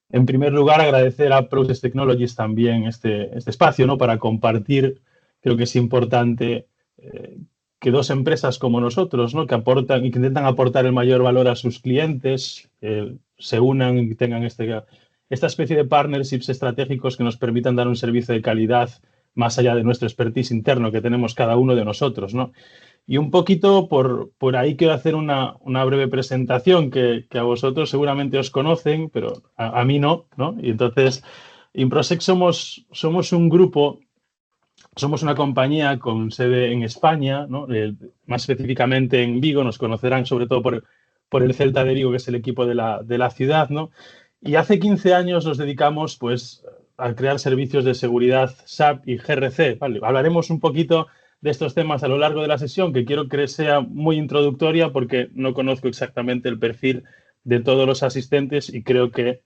En primer lugar, agradecer a Process Technologies también este espacio, ¿no? Para compartir. Creo que es importante que dos empresas como nosotros, ¿no? Que aportan y que intentan aportar el mayor valor a sus clientes, se unan y tengan esta especie de partnerships estratégicos que nos permitan dar un servicio de calidad más allá de nuestro expertise interno que tenemos cada uno de nosotros, ¿no? Y un poquito por ahí quiero hacer una breve presentación que a vosotros seguramente os conocen, pero a mí no, ¿no? Y entonces, Improsec somos un grupo, somos una compañía con sede en España, ¿no? Más específicamente en Vigo, nos conocerán sobre todo por el Celta de Vigo, que es el equipo de la ciudad, ¿no? Y hace 15 años nos dedicamos, pues, a crear servicios de seguridad SAP y GRC, ¿vale? Hablaremos un poquito de estos temas a lo largo de la sesión, que quiero que sea muy introductoria porque no conozco exactamente el perfil de todos los asistentes y creo que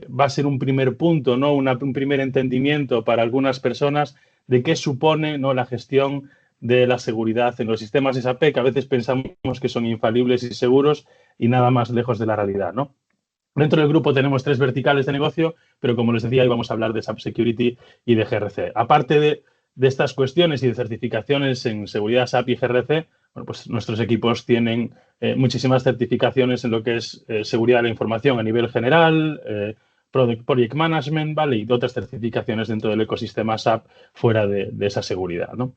va a ser un primer punto, ¿no? Un primer entendimiento para algunas personas de qué supone, ¿no? La gestión de la seguridad en los sistemas SAP, que a veces pensamos que son infalibles y seguros y nada más lejos de la realidad, ¿no? Dentro del grupo tenemos 3 verticales de negocio, pero como les decía, hoy vamos a hablar de SAP Security y de GRC. Aparte de estas cuestiones y de certificaciones en seguridad SAP y GRC, bueno, pues nuestros equipos tienen muchísimas certificaciones en lo que es seguridad de la información a nivel general, Project Management, ¿vale? Y otras certificaciones dentro del ecosistema SAP fuera de esa seguridad, ¿no?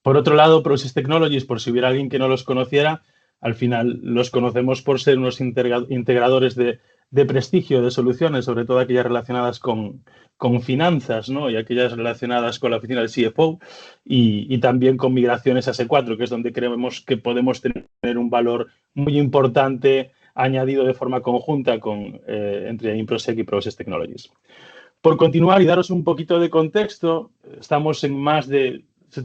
Por otro lado, Process Technologies, por si hubiera alguien que no los conociera, al final los conocemos por ser unos integradores de prestigio de soluciones, sobre todo aquellas relacionadas con finanzas, ¿no? Y aquellas relacionadas con la oficina del CFO y también con migraciones a S4, que es donde creemos que podemos tener un valor muy importante añadido de forma conjunta entre Improsec y Process Technologies. Por continuar y daros un poquito de contexto, estamos en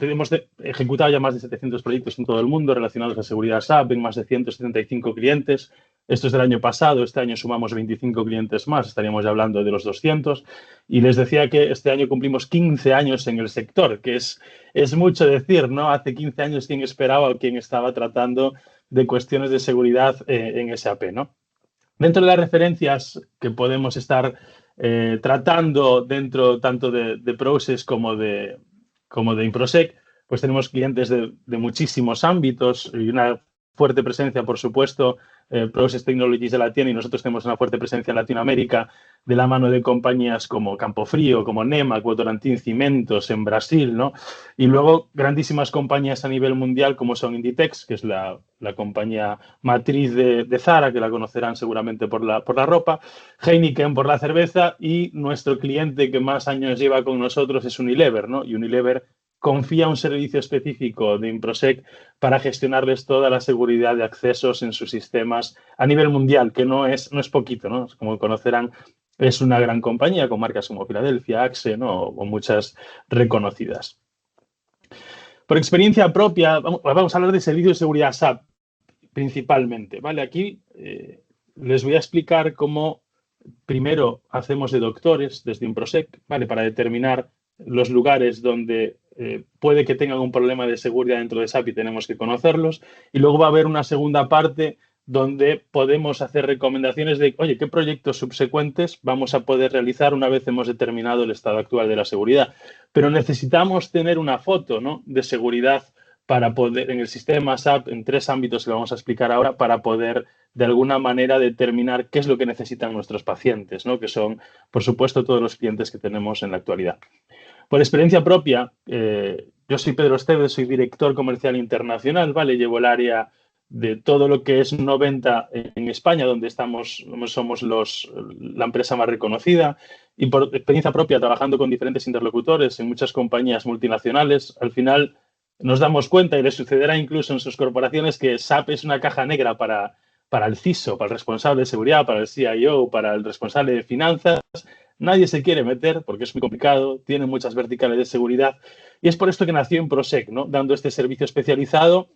hemos ejecutado ya más de 700 proyectos en todo el mundo relacionados a seguridad SAP en más de 175 clientes. Esto es del año pasado, este año sumamos 25 clientes más, estaríamos ya hablando de los 200. Y les decía que este año cumplimos 15 años en el sector, que es mucho decir, ¿no? Hace 15 años, ¿quién esperaba o quién estaba tratando de cuestiones de seguridad en SAP, ¿no? Dentro de las referencias que podemos estar tratando dentro tanto de Process como de Improsec, pues tenemos clientes de muchísimos ámbitos y una fuerte presencia, por supuesto, Process Technologies de la tiene y nosotros tenemos una fuerte presencia en Latinoamérica de la mano de compañías como Campofrío, como Nemac, Votorantim Cimentos en Brasil, ¿no? Y luego grandísimas compañías a nivel mundial como son Inditex, que es la compañía matriz de Zara, que la conocerán seguramente por la ropa, Heineken por la cerveza y nuestro cliente que más años lleva con nosotros es Unilever, ¿no? Y Unilever confía un servicio específico de Improsec para gestionarles toda la seguridad de accesos en sus sistemas a nivel mundial, que no es poquito, ¿no? Como conocerán, es una gran compañía con marcas como Philadelphia, Axe, ¿no? O muchas reconocidas. Por experiencia propia, vamos a hablar de servicios de seguridad SAP principalmente, ¿vale? Aquí les voy a explicar cómo primero hacemos de doctores desde Improsec, ¿vale? Para determinar los lugares donde puede que tengan un problema de seguridad dentro de SAP y tenemos que conocerlos. Y luego va a haber una segunda parte donde podemos hacer recomendaciones de, oye, ¿qué proyectos subsecuentes vamos a poder realizar una vez hemos determinado el estado actual de la seguridad? Pero necesitamos tener una foto, ¿no? De seguridad para poder, en el sistema SAP, en 3 ámbitos que vamos a explicar ahora, para poder de alguna manera determinar qué es lo que necesitan nuestros pacientes, ¿no? Que son, por supuesto, todos los clientes que tenemos en la actualidad. Por experiencia propia, yo soy Pedro Esteves, soy director comercial internacional, ¿vale? Llevo el área de todo lo que es 90 en España, donde somos la empresa más reconocida. Y por experiencia propia, trabajando con diferentes interlocutores en muchas compañías multinacionales, al final nos damos cuenta, y les sucederá incluso en sus corporaciones, que SAP es una caja negra para el CISO, para el responsable de seguridad, para el CIO, para el responsable de finanzas. Nadie se quiere meter porque es muy complicado, tiene muchas verticales de seguridad y es por esto que nació Improsec, ¿no? Dando este servicio especializado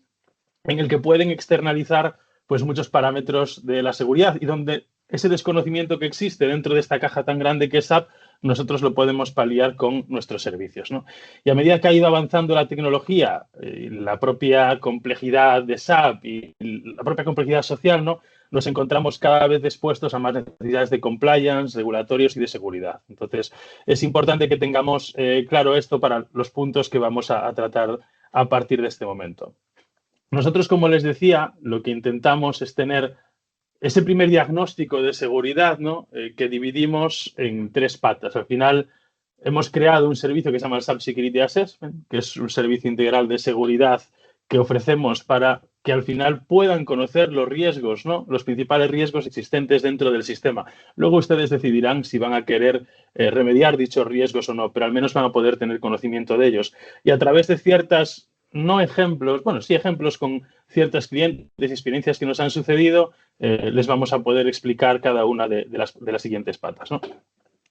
en el que pueden externalizar pues muchos parámetros de la seguridad y donde ese desconocimiento que existe dentro de esta caja tan grande que es SAP nosotros lo podemos paliar con nuestros servicios, ¿no? Y a medida que ha ido avanzando la tecnología, la propia complejidad de SAP y la propia complejidad social, ¿no? Nos encontramos cada vez expuestos a más necesidades de compliance, regulatorios y de seguridad. Entonces, es importante que tengamos claro esto para los puntos que vamos a tratar a partir de este momento. Nosotros, como les decía, lo que intentamos es tener ese primer diagnóstico de seguridad, ¿no? Que dividimos en 3 patas. Al final, hemos creado un servicio que se llama el SAP Security Assessment, que es un servicio integral de seguridad que ofrecemos para que al final puedan conocer los riesgos, ¿no? Los principales riesgos existentes dentro del sistema. Luego ustedes decidirán si van a querer remediar dichos riesgos o no, pero al menos van a poder tener conocimiento de ellos. Y a través de ciertas, no ejemplos, bueno, sí ejemplos con ciertos clientes y experiencias que nos han sucedido, les vamos a poder explicar cada una de las siguientes patas, ¿no?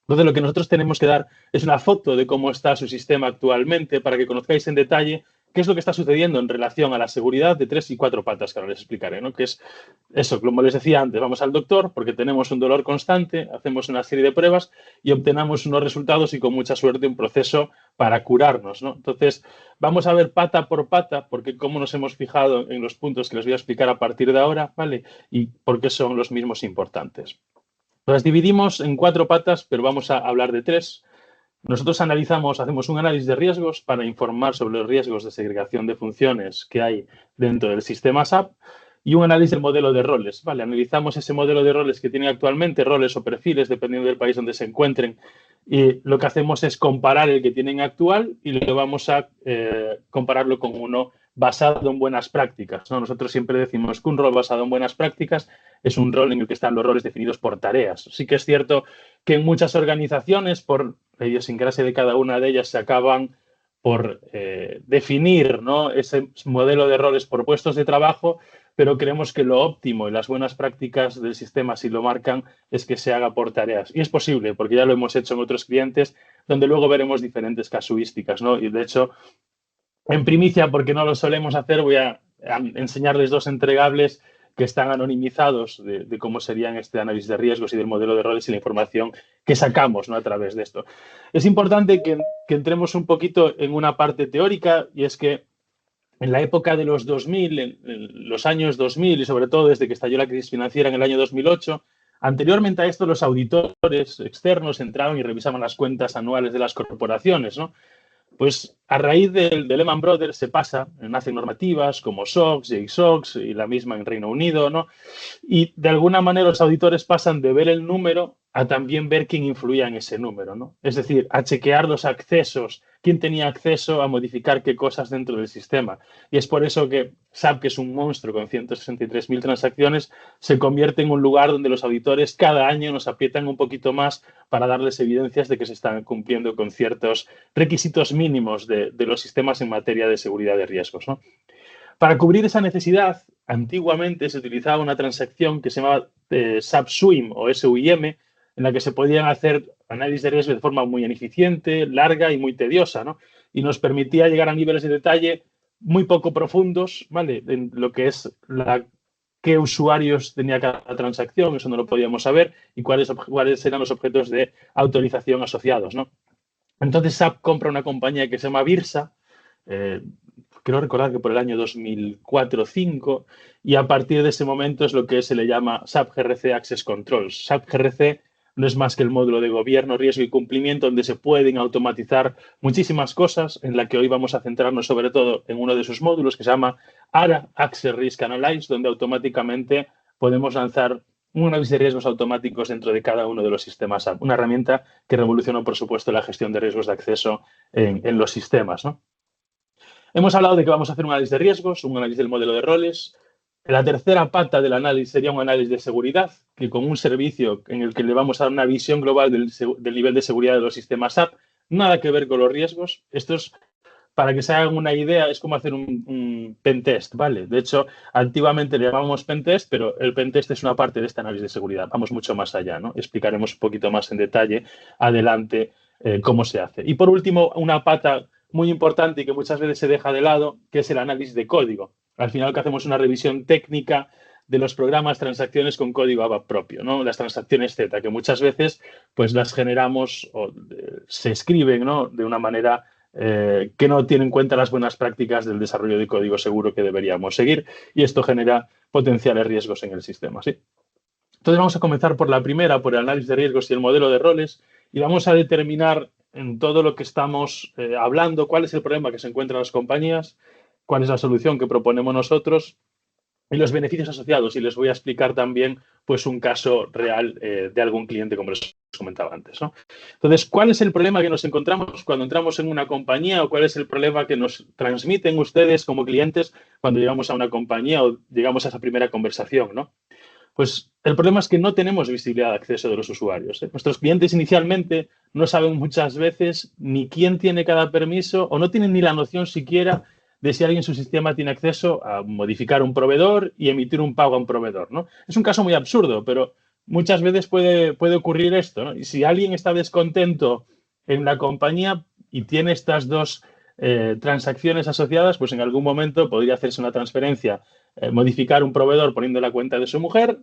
Entonces, lo que nosotros tenemos que dar es una foto de cómo está su sistema actualmente para que conozcáis en detalle qué es lo que está sucediendo en relación a la seguridad de 3 y 4 patas que ahora les explicaré, ¿no? Que es eso, como les decía antes, vamos al doctor porque tenemos un dolor constante, hacemos una serie de pruebas y obtenemos unos resultados y con mucha suerte un proceso para curarnos, ¿no? Entonces, vamos a ver pata por pata porque cómo nos hemos fijado en los puntos que les voy a explicar a partir de ahora, ¿vale? Y por qué son los mismos importantes. Las dividimos en 4 patas, pero vamos a hablar de 3. Nosotros hacemos un análisis de riesgos para informar sobre los riesgos de segregación de funciones que hay dentro del sistema SAP y un análisis del modelo de roles. Vale, analizamos ese modelo de roles que tienen actualmente, roles o perfiles, dependiendo del país donde se encuentren. Y lo que hacemos es comparar el que tienen actual y lo vamos a compararlo con uno basado en buenas prácticas, ¿no? Nosotros siempre decimos que un rol basado en buenas prácticas es un rol en el que están los roles definidos por tareas. Sí que es cierto que en muchas organizaciones, por la idiosincrasia de cada una de ellas, se acaban por definir, ¿no? Ese modelo de roles por puestos de trabajo, pero creemos que lo óptimo y las buenas prácticas del sistema, si lo marcan, es que se haga por tareas. Y es posible, porque ya lo hemos hecho en otros clientes, donde luego veremos diferentes casuísticas, ¿no? Y de hecho, en primicia, porque no lo solemos hacer, voy a enseñarles 2 entregables que están anonimizados de cómo serían este análisis de riesgos y del modelo de roles y la información que sacamos, ¿no? A través de esto. Es importante que entremos un poquito en una parte teórica y es que en la época de los 2000, en los años 2000 y sobre todo desde que estalló la crisis financiera en el año 2008, anteriormente a esto los auditores externos entraban y revisaban las cuentas anuales de las corporaciones, ¿no? Pues a raíz del Lehman Brothers se pasa, nacen normativas como SOX, JSOX y la misma en Reino Unido, ¿no? Y de alguna manera los auditores pasan de ver el número a también ver quién influía en ese número, ¿no? Es decir, a chequear los accesos, quién tenía acceso a modificar qué cosas dentro del sistema. Y es por eso que SAP, que es un monstruo con 163.000 transacciones, se convierte en un lugar donde los auditores cada año nos aprietan un poquito más para darles evidencias de que se están cumpliendo con ciertos requisitos mínimos de los sistemas en materia de seguridad de riesgos, ¿no? Para cubrir esa necesidad, antiguamente se utilizaba una transacción que se llamaba SAP SWIM o SUIM, en la que se podían hacer análisis de riesgo de forma muy ineficiente, larga y muy tediosa, ¿no? Y nos permitía llegar a niveles de detalle muy poco profundos, ¿vale? En lo que es qué usuarios tenía cada transacción, eso no lo podíamos saber, y cuáles eran los objetos de autorización asociados, ¿no? Entonces SAP compra una compañía que se llama Virsa, creo recordar que por el año 2004-2005, y a partir de ese momento es lo que se le llama SAP GRC Access Controls. SAP GRC no es más que el módulo de gobierno, riesgo y cumplimiento donde se pueden automatizar muchísimas cosas, en la que hoy vamos a centrarnos sobre todo en uno de sus módulos que se llama ARA, Access Risk Analyze, donde automáticamente podemos lanzar un análisis de riesgos automáticos dentro de cada uno de los sistemas SAP. Una herramienta que revolucionó, por supuesto, la gestión de riesgos de acceso en los sistemas, ¿no? Hemos hablado de que vamos a hacer un análisis de riesgos, un análisis del modelo de roles. La tercera pata del análisis sería un análisis de seguridad, que con un servicio en el que le vamos a dar una visión global del nivel de seguridad de los sistemas SAP, nada que ver con los riesgos. Esto es, para que se hagan una idea, es como hacer un pentest, ¿vale? De hecho, antiguamente le llamábamos pentest, pero el pentest es una parte de este análisis de seguridad. Vamos mucho más allá, ¿no? Explicaremos un poquito más en detalle adelante cómo se hace. Y por último, una pata muy importante y que muchas veces se deja de lado, que es el análisis de código. Al final lo que hacemos es una revisión técnica de los programas transacciones con código ABAP propio, ¿no? Las transacciones Z, que muchas veces pues las generamos o se escriben, ¿no?, de una manera que no tiene en cuenta las buenas prácticas del desarrollo de código seguro que deberíamos seguir, y esto genera potenciales riesgos en el sistema, ¿sí? Entonces vamos a comenzar por la primera, por el análisis de riesgos y el modelo de roles, y vamos a determinar en todo lo que estamos hablando cuál es el problema que se encuentran las compañías, cuál es la solución que proponemos nosotros y los beneficios asociados. Y les voy a explicar también pues, un caso real de algún cliente, como les comentaba antes, ¿no? Entonces, ¿cuál es el problema que nos encontramos cuando entramos en una compañía, o cuál es el problema que nos transmiten ustedes como clientes cuando llegamos a una compañía o llegamos a esa primera conversación, ¿no? Pues el problema es que no tenemos visibilidad de acceso de los usuarios, ¿eh? Nuestros clientes inicialmente no saben muchas veces ni quién tiene cada permiso, o no tienen ni la noción siquiera de si alguien en su sistema tiene acceso a modificar un proveedor y emitir un pago a un proveedor, ¿no? Es un caso muy absurdo, pero muchas veces puede ocurrir esto, ¿no? Y si alguien está descontento en la compañía y tiene estas dos transacciones asociadas, pues en algún momento podría hacerse una transferencia, modificar un proveedor poniendo la cuenta de su mujer,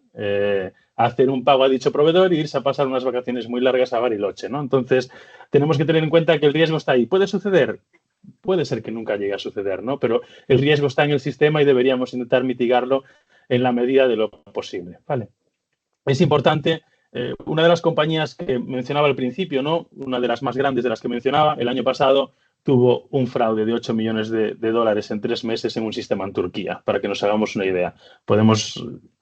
hacer un pago a dicho proveedor e irse a pasar unas vacaciones muy largas a Bariloche, ¿no? Entonces, tenemos que tener en cuenta que el riesgo está ahí. ¿Puede suceder? Puede ser que nunca llegue a suceder, ¿no? Pero el riesgo está en el sistema y deberíamos intentar mitigarlo en la medida de lo posible, ¿vale? Es importante, una de las compañías que mencionaba al principio, ¿no?, una de las más grandes de las que mencionaba, el año pasado tuvo un fraude de 8 millones de dólares en 3 meses en un sistema en Turquía, para que nos hagamos una idea.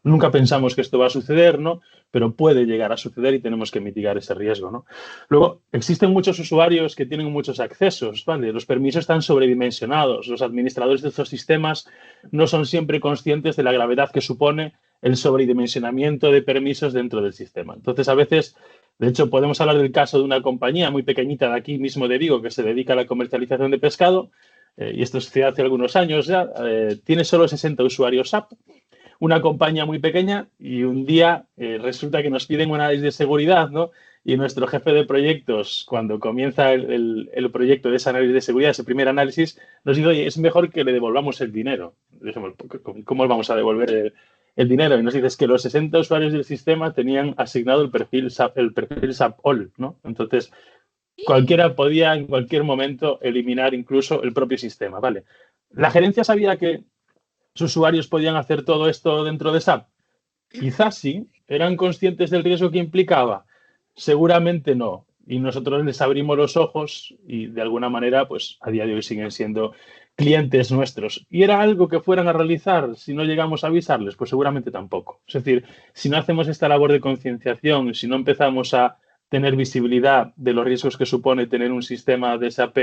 Nunca pensamos que esto va a suceder, ¿no?, pero puede llegar a suceder y tenemos que mitigar ese riesgo, ¿no? Luego, existen muchos usuarios que tienen muchos accesos, ¿vale? Los permisos están sobredimensionados. Los administradores de estos sistemas no son siempre conscientes de la gravedad que supone el sobredimensionamiento de permisos dentro del sistema. Entonces, a veces, de hecho, podemos hablar del caso de una compañía muy pequeñita de aquí mismo de Vigo que se dedica a la comercialización de pescado, y esto se hace algunos años ya, tiene solo 60 usuarios SAP, una compañía muy pequeña, y un día resulta que nos piden un análisis de seguridad, ¿no? Y nuestro jefe de proyectos, cuando comienza el proyecto de ese análisis de seguridad, ese primer análisis, nos dice, oye, es mejor que le devolvamos el dinero. Dijimos, ¿cómo le vamos a devolver el dinero? Y nos dices que los 60 usuarios del sistema tenían asignado el perfil SAP All, ¿no? Entonces, cualquiera podía en cualquier momento eliminar incluso el propio sistema, ¿vale? ¿La gerencia sabía que sus usuarios podían hacer todo esto dentro de SAP? Quizás sí. ¿Eran conscientes del riesgo que implicaba? Seguramente no. Y nosotros les abrimos los ojos y de alguna manera, pues a día de hoy siguen siendo clientes nuestros. ¿Y era algo que fueran a realizar si no llegamos a avisarles? Pues seguramente tampoco. Es decir, si no hacemos esta labor de concienciación, si no empezamos a tener visibilidad de los riesgos que supone tener un sistema de SAP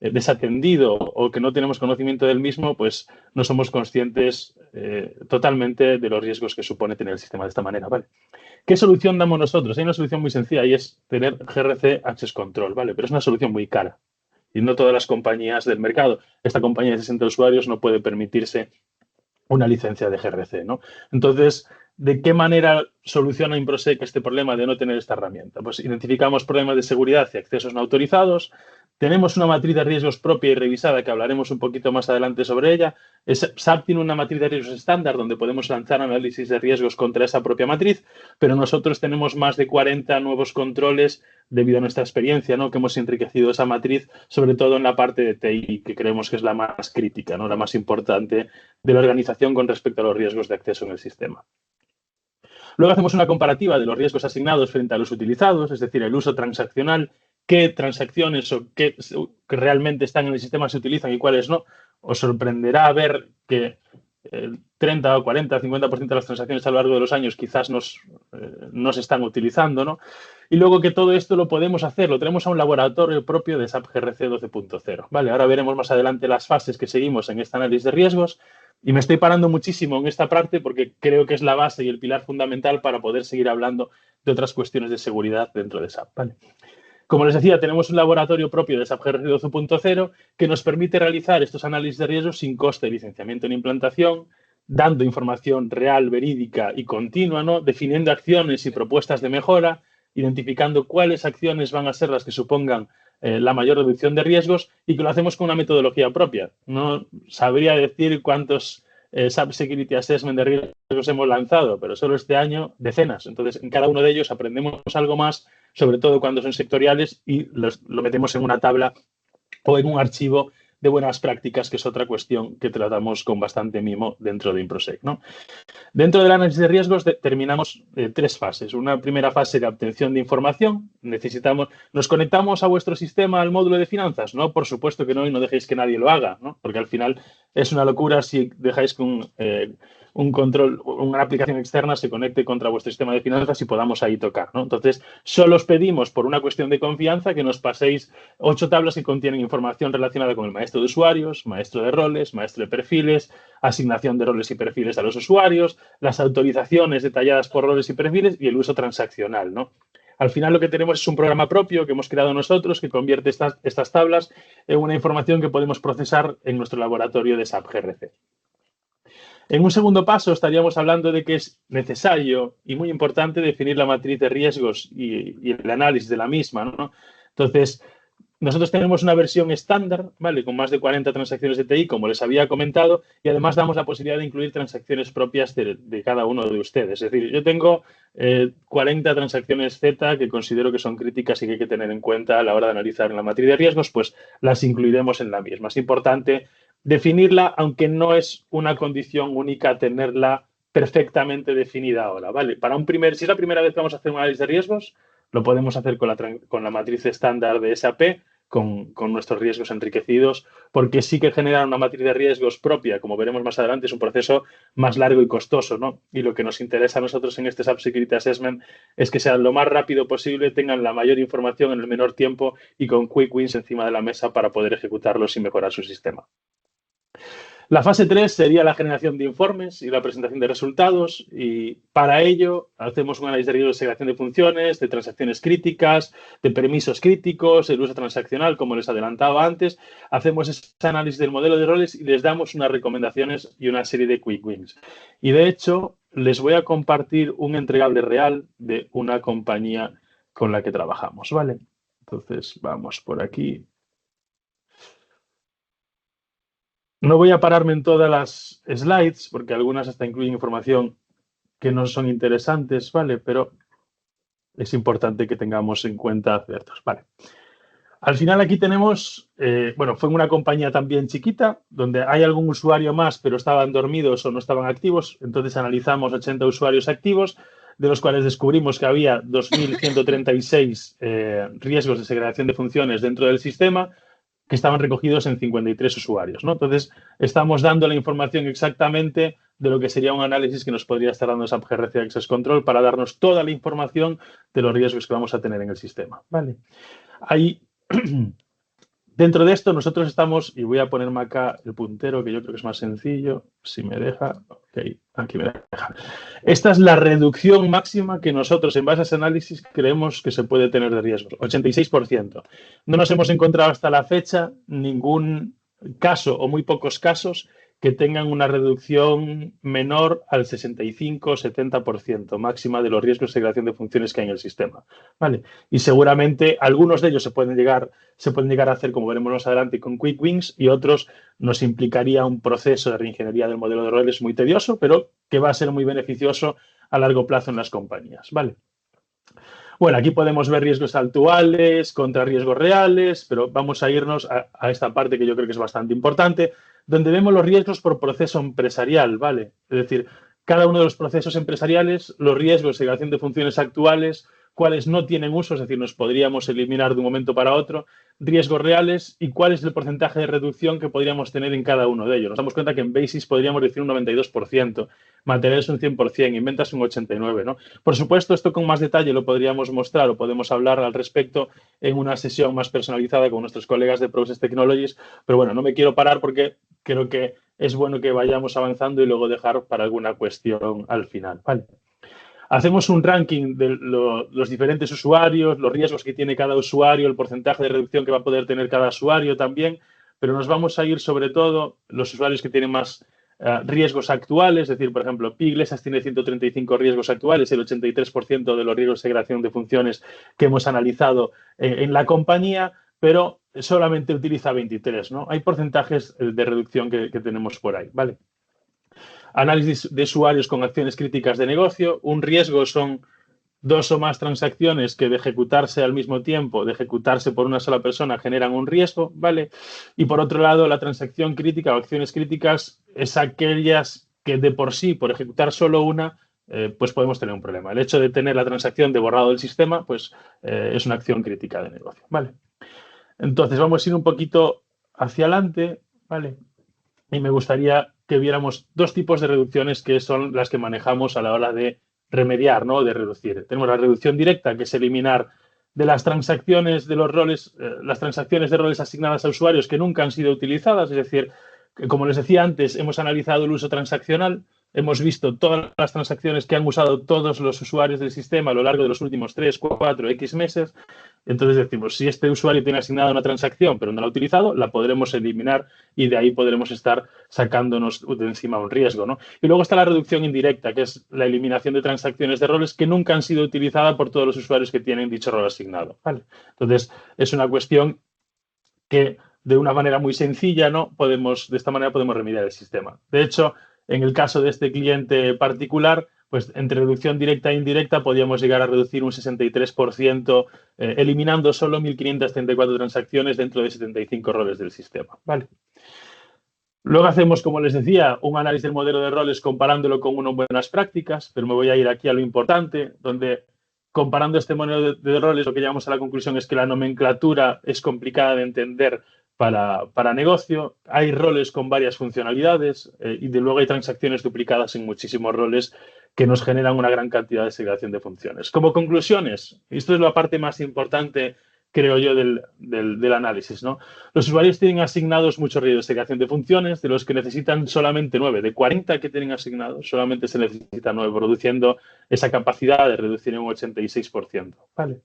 desatendido, o que no tenemos conocimiento del mismo, pues no somos conscientes totalmente de los riesgos que supone tener el sistema de esta manera, ¿vale? ¿Qué solución damos nosotros? Hay una solución muy sencilla, y es tener GRC Access Control, ¿vale? Pero es una solución muy cara y no todas las compañías del mercado. Esta compañía de 60 usuarios no puede permitirse una licencia de GRC, ¿no? Entonces, ¿de qué manera soluciona Improsec este problema de no tener esta herramienta? Pues identificamos problemas de seguridad y accesos no autorizados. Tenemos una matriz de riesgos propia y revisada, que hablaremos un poquito más adelante sobre ella. SAP tiene una matriz de riesgos estándar donde podemos lanzar análisis de riesgos contra esa propia matriz, pero nosotros tenemos más de 40 nuevos controles debido a nuestra experiencia, ¿no?, que hemos enriquecido esa matriz, sobre todo en la parte de TI, que creemos que es la más crítica, ¿no?, la más importante de la organización con respecto a los riesgos de acceso en el sistema. Luego hacemos una comparativa de los riesgos asignados frente a los utilizados, es decir, el uso transaccional, qué transacciones o qué que realmente están en el sistema se utilizan y cuáles no. Os sorprenderá ver que el 30 o 40 o 50% de las transacciones a lo largo de los años quizás no se están utilizando, ¿no? Y luego que todo esto lo podemos hacer, lo tenemos a un laboratorio propio de SAP GRC 12.0, ¿vale? Ahora veremos más adelante las fases que seguimos en este análisis de riesgos, y me estoy parando muchísimo en esta parte porque creo que es la base y el pilar fundamental para poder seguir hablando de otras cuestiones de seguridad dentro de SAP, ¿vale? Como les decía, tenemos un laboratorio propio de SAP GRC 12.0 que nos permite realizar estos análisis de riesgos sin coste de licenciamiento ni implantación, dando información real, verídica y continua, ¿no?, definiendo acciones y propuestas de mejora, identificando cuáles acciones van a ser las que supongan la mayor reducción de riesgos, y que lo hacemos con una metodología propia. No sabría decir cuántos SAP Security Assessment de riesgos hemos lanzado, pero solo este año decenas. Entonces, en cada uno de ellos aprendemos algo más, sobre todo cuando son sectoriales, y lo metemos en una tabla o en un archivo de buenas prácticas, que es otra cuestión que tratamos con bastante mimo dentro de InfoSec, ¿no? Dentro del análisis de riesgos terminamos tres fases. Una primera fase de obtención de información. ¿Nos conectamos a vuestro sistema, al módulo de finanzas? No, por supuesto que no, y no dejéis que nadie lo haga, ¿no? Porque al final es una locura si dejáis que un control, una aplicación externa se conecte contra vuestro sistema de finanzas y podamos ahí tocar, ¿no? Entonces, solo os pedimos, por una cuestión de confianza, que nos paséis 8 tablas que contienen información relacionada con el maestro de usuarios, maestro de roles, maestro de perfiles, asignación de roles y perfiles a los usuarios, las autorizaciones detalladas por roles y perfiles y el uso transaccional, ¿no? Al final lo que tenemos es un programa propio que hemos creado nosotros que convierte estas tablas en una información que podemos procesar en nuestro laboratorio de SAP GRC. En un segundo paso estaríamos hablando de que es necesario y muy importante definir la matriz de riesgos y el análisis de la misma, ¿no? Entonces, nosotros tenemos una versión estándar, ¿vale? Con más de 40 transacciones de TI, como les había comentado, y además damos la posibilidad de incluir transacciones propias de cada uno de ustedes. Es decir, yo tengo 40 transacciones Z que considero que son críticas y que hay que tener en cuenta a la hora de analizar la matriz de riesgos, pues las incluiremos en la misma. Es importante definirla, aunque no es una condición única tenerla perfectamente definida ahora, ¿vale? Si es la primera vez que vamos a hacer un análisis de riesgos, lo podemos hacer con la matriz estándar de SAP, con nuestros riesgos enriquecidos, porque sí que generar una matriz de riesgos propia, como veremos más adelante, es un proceso más largo y costoso, ¿no? Y lo que nos interesa a nosotros en este SAP Security Assessment es que sea lo más rápido posible, tengan la mayor información en el menor tiempo y con quick wins encima de la mesa para poder ejecutarlos y mejorar su sistema. La fase 3 sería la generación de informes y la presentación de resultados, y para ello hacemos un análisis de riesgo de segregación de funciones, de transacciones críticas, de permisos críticos, el uso transaccional, como les adelantaba antes. Hacemos ese análisis del modelo de roles y les damos unas recomendaciones y una serie de quick wins. Y de hecho, les voy a compartir un entregable real de una compañía con la que trabajamos, ¿vale? Entonces, vamos por aquí. No voy a pararme en todas las slides, porque algunas hasta incluyen información que no son interesantes, ¿vale? Pero es importante que tengamos en cuenta ciertos, ¿vale? Al final aquí tenemos, fue una compañía también chiquita, donde hay algún usuario más, pero estaban dormidos o no estaban activos. Entonces analizamos 80 usuarios activos, de los cuales descubrimos que había 2.136 riesgos de segregación de funciones dentro del sistema, que estaban recogidos en 53 usuarios, ¿no? Entonces, estamos dando la información exactamente de lo que sería un análisis que nos podría estar dando SAP GRC Access Control para darnos toda la información de los riesgos que vamos a tener en el sistema, ¿vale? Ahí, dentro de esto, nosotros estamos, y voy a ponerme acá el puntero, que yo creo que es más sencillo, si me deja. Ok, aquí me deja. Esta es la reducción máxima que nosotros, en base a ese análisis, creemos que se puede tener de riesgos, 86%. No nos hemos encontrado hasta la fecha ningún caso o muy pocos casos que tengan una reducción menor al 65-70% máxima de los riesgos de segregación de funciones que hay en el sistema, ¿vale? Y seguramente algunos de ellos se pueden llegar a hacer, como veremos más adelante, con quick wins, y otros nos implicaría un proceso de reingeniería del modelo de roles muy tedioso, pero que va a ser muy beneficioso a largo plazo en las compañías, ¿vale? Bueno, aquí podemos ver riesgos actuales contra riesgos reales, pero vamos a irnos a esta parte que yo creo que es bastante importante, donde vemos los riesgos por proceso empresarial, ¿vale? Es decir, cada uno de los procesos empresariales, los riesgos de segregación de funciones actuales, cuáles no tienen uso, es decir, nos podríamos eliminar de un momento para otro, riesgos reales y cuál es el porcentaje de reducción que podríamos tener en cada uno de ellos. Nos damos cuenta que en Basis podríamos decir un 92%, materiales un 100%, inventas un 89%, ¿no? Por supuesto, esto con más detalle lo podríamos mostrar o podemos hablar al respecto en una sesión más personalizada con nuestros colegas de Process Technologies, pero bueno, no me quiero parar porque creo que es bueno que vayamos avanzando y luego dejar para alguna cuestión al final, ¿vale? Hacemos un ranking de los diferentes usuarios, los riesgos que tiene cada usuario, el porcentaje de reducción que va a poder tener cada usuario también, pero nos vamos a ir sobre todo los usuarios que tienen más riesgos actuales, es decir, por ejemplo, Pi Iglesias tiene 135 riesgos actuales, el 83% de los riesgos de segregación de funciones que hemos analizado en la compañía, pero solamente utiliza 23, ¿no? Hay porcentajes de reducción que tenemos por ahí, ¿vale? análisis de usuarios con acciones críticas de negocio. Un riesgo son 2 o más transacciones que de ejecutarse al mismo tiempo, de ejecutarse por una sola persona, generan un riesgo, ¿vale? Y por otro lado, la transacción crítica o acciones críticas es aquellas que de por sí, por ejecutar solo una, pues podemos tener un problema. El hecho de tener la transacción de borrado del sistema, pues es una acción crítica de negocio, ¿vale? Entonces, vamos a ir un poquito hacia adelante, ¿vale? Y me gustaría que viéramos 2 tipos de reducciones que son las que manejamos a la hora de remediar, ¿no? De reducir. Tenemos la reducción directa, que es eliminar de las transacciones de los roles, las transacciones de roles asignadas a usuarios que nunca han sido utilizadas, es decir, que como les decía antes, hemos analizado el uso transaccional, hemos visto todas las transacciones que han usado todos los usuarios del sistema a lo largo de los últimos 3, 4, X meses. Entonces decimos, si este usuario tiene asignada una transacción pero no la ha utilizado, la podremos eliminar y de ahí podremos estar sacándonos de encima un riesgo, ¿no? Y luego está la reducción indirecta, que es la eliminación de transacciones de roles que nunca han sido utilizadas por todos los usuarios que tienen dicho rol asignado, ¿vale? Entonces, es una cuestión que de una manera muy sencilla, ¿no? De esta manera podemos remediar el sistema. De hecho, en el caso de este cliente particular, pues entre reducción directa e indirecta podíamos llegar a reducir un 63%, eliminando solo 1.534 transacciones dentro de 75 roles del sistema, ¿vale? Luego hacemos, como les decía, un análisis del modelo de roles comparándolo con unas buenas prácticas, pero me voy a ir aquí a lo importante, donde comparando este modelo de roles lo que llegamos a la conclusión es que la nomenclatura es complicada de entender para negocio. Hay roles con varias funcionalidades y de luego hay transacciones duplicadas en muchísimos roles que nos generan una gran cantidad de segregación de funciones. Como conclusiones, esto es la parte más importante, creo yo, del análisis, ¿no? Los usuarios tienen asignados muchos riesgos de segregación de funciones, de los que necesitan solamente 9. De 40 que tienen asignados, solamente se necesitan 9, produciendo esa capacidad de reducir en un 86%. ¿Vale?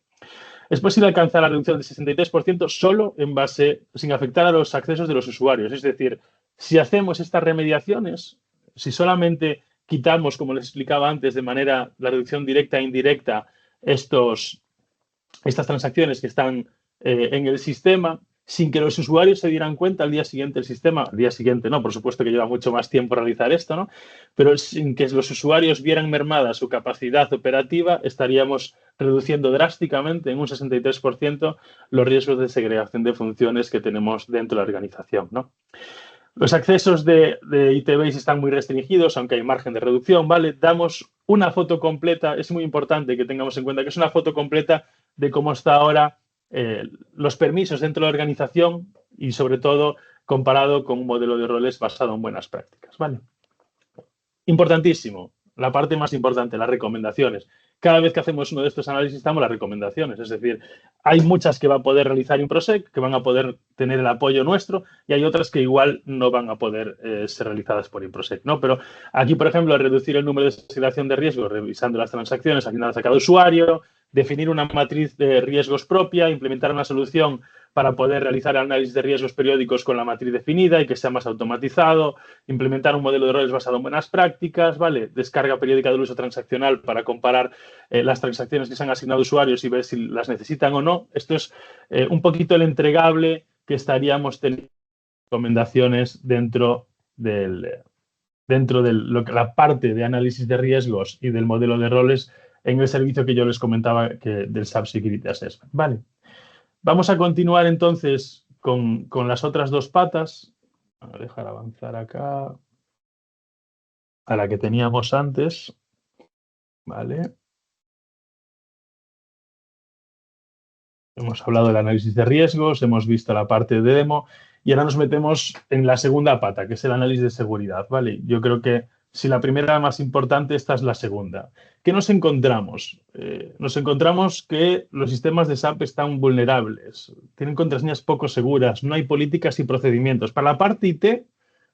Es posible alcanzar la reducción del 63% solo en base, sin afectar a los accesos de los usuarios. Es decir, si hacemos estas remediaciones, si solamente quitamos, como les explicaba antes, de manera la reducción directa e indirecta, estas transacciones que están en el sistema, sin que los usuarios se dieran cuenta al día siguiente al día siguiente no, por supuesto que lleva mucho más tiempo realizar esto, ¿no? Pero sin que los usuarios vieran mermada su capacidad operativa, estaríamos reduciendo drásticamente en un 63% los riesgos de segregación de funciones que tenemos dentro de la organización, ¿no? Los accesos de IT-Base están muy restringidos, aunque hay margen de reducción, ¿vale? Damos una foto completa, es muy importante que tengamos en cuenta que es una foto completa de cómo está ahora los permisos dentro de la organización y, sobre todo, comparado con un modelo de roles basado en buenas prácticas, ¿vale? Importantísimo, la parte más importante, las recomendaciones. Cada vez que hacemos uno de estos análisis damos las recomendaciones, es decir, hay muchas que va a poder realizar InProsec, que van a poder tener el apoyo nuestro y hay otras que igual no van a poder ser realizadas por InProsec, ¿no? Pero aquí, por ejemplo, reducir el número de segregación de riesgo revisando las transacciones asignadas a cada usuario, definir una matriz de riesgos propia, implementar una solución para poder realizar análisis de riesgos periódicos con la matriz definida y que sea más automatizado, implementar un modelo de roles basado en buenas prácticas, ¿vale? Descarga periódica del uso transaccional para comparar las transacciones que se han asignado a usuarios y ver si las necesitan o no. Esto es un poquito el entregable que estaríamos teniendo recomendaciones dentro de la parte de análisis de riesgos y del modelo de roles en el servicio que yo les comentaba del SAP Security Assessment. Vale. Vamos a continuar entonces con las otras 2 patas. Voy a dejar avanzar acá a la que teníamos antes. Vale. Hemos hablado del análisis de riesgos, hemos visto la parte de demo y ahora nos metemos en la segunda pata, que es el análisis de seguridad, ¿vale? Yo creo que si la primera era más importante, esta es la segunda. ¿Qué nos encontramos? Nos encontramos que los sistemas de SAP están vulnerables, tienen contraseñas poco seguras, no hay políticas y procedimientos. Para la parte IT,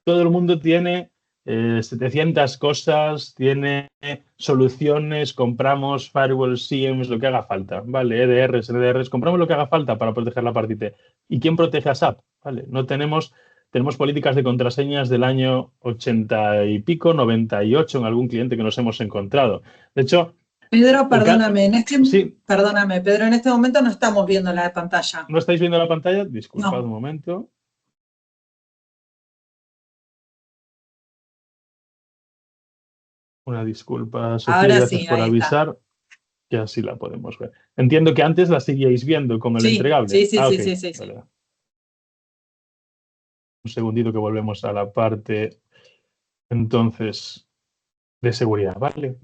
todo el mundo tiene 700 cosas, tiene soluciones, compramos firewalls, SIEMs, lo que haga falta, ¿vale? EDRs, NDRs, compramos lo que haga falta para proteger la parte IT. ¿Y quién protege a SAP? ¿Vale? No tenemos políticas de contraseñas del año 80 y pico, 98 en algún cliente que nos hemos encontrado. De hecho... Pedro, perdóname, sí. Perdóname, Pedro, en este momento no estamos viendo la pantalla. ¿No estáis viendo la pantalla? Disculpad no. Un momento. Una disculpa, Sofía, Ahora gracias sí, por ahí está. avisar, que así la podemos ver. Entiendo que antes la seguíais viendo con el Sí, sí, entregable. sí, Ok, sí, sí, sí, sí. vale. Un segundito que volvemos a la parte, entonces, de seguridad, ¿vale?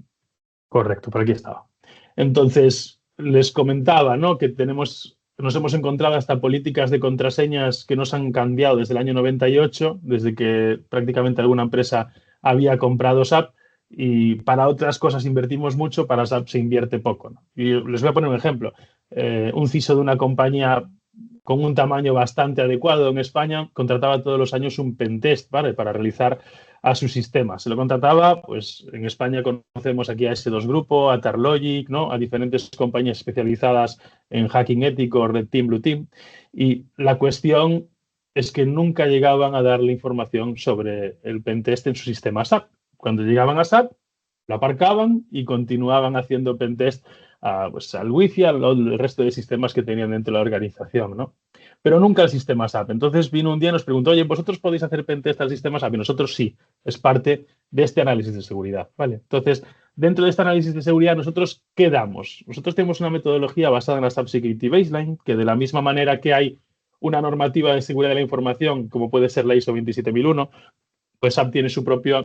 Correcto, por aquí estaba. Entonces, les comentaba, ¿no? Que nos hemos encontrado hasta políticas de contraseñas que nos han cambiado desde el año 98, desde que prácticamente alguna empresa había comprado SAP, y para otras cosas invertimos mucho, para SAP se invierte poco, ¿no? Y les voy a poner un ejemplo. Un CISO de una compañía con un tamaño bastante adecuado en España contrataba todos los años un pentest, ¿vale? Para realizar a su sistema. Se lo contrataba, pues en España conocemos aquí a S2 Grupo, a Tarlogic, ¿no? A diferentes compañías especializadas en hacking ético, Red Team, Blue Team. Y la cuestión es que nunca llegaban a darle información sobre el pentest en su sistema SAP. Cuando llegaban a SAP, lo aparcaban y continuaban haciendo pentest pues, al Wi-Fi, al resto de sistemas que tenían dentro de la organización, ¿no? Pero nunca al sistema SAP. Entonces vino un día y nos preguntó, oye, ¿vosotros podéis hacer pentest al sistema SAP? Y nosotros sí, es parte de este análisis de seguridad, ¿vale? Entonces, dentro de este análisis de seguridad, ¿nosotros qué damos? Nosotros tenemos una metodología basada en la SAP Security Baseline, que de la misma manera que hay una normativa de seguridad de la información, como puede ser la ISO 27001, pues SAP tiene su propia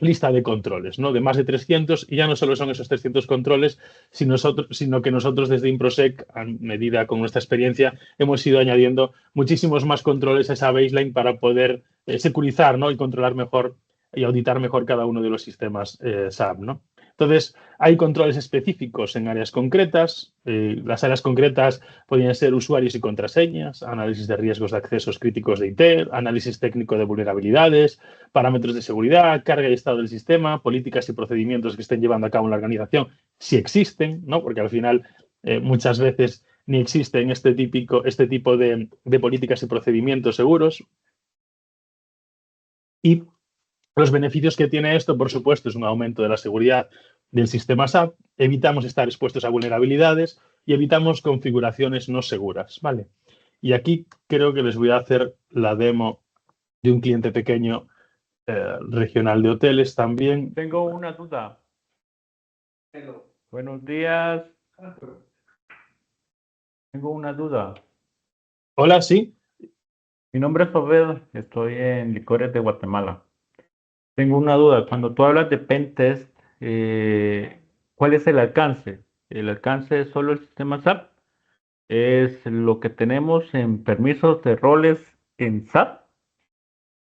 lista de controles, ¿no? De más de 300, y ya no solo son esos 300 controles, sino que nosotros desde Improsec, a medida con nuestra experiencia, hemos ido añadiendo muchísimos más controles a esa baseline para poder securizar, ¿no? Y controlar mejor y auditar mejor cada uno de los sistemas SAP, ¿no? Entonces, hay controles específicos en áreas concretas. Las áreas concretas podrían ser usuarios y contraseñas, análisis de riesgos de accesos críticos de IT, análisis técnico de vulnerabilidades, parámetros de seguridad, carga y estado del sistema, políticas y procedimientos que estén llevando a cabo en la organización, si existen, ¿no? Porque al final muchas veces ni existen este tipo de políticas y procedimientos seguros. Y los beneficios que tiene esto, por supuesto, es un aumento de la seguridad del sistema SAP, evitamos estar expuestos a vulnerabilidades y evitamos configuraciones no seguras, ¿vale? Y aquí creo que les voy a hacer la demo de un cliente pequeño regional de hoteles también. Tengo una duda. Hello. Buenos días. Tengo una duda. Hola, sí. Mi nombre es Obed, estoy en Licores de Guatemala. Tengo una duda. Cuando tú hablas de pentest, ¿cuál es el alcance? ¿El alcance es solo el sistema SAP? ¿Es lo que tenemos en permisos de roles en SAP?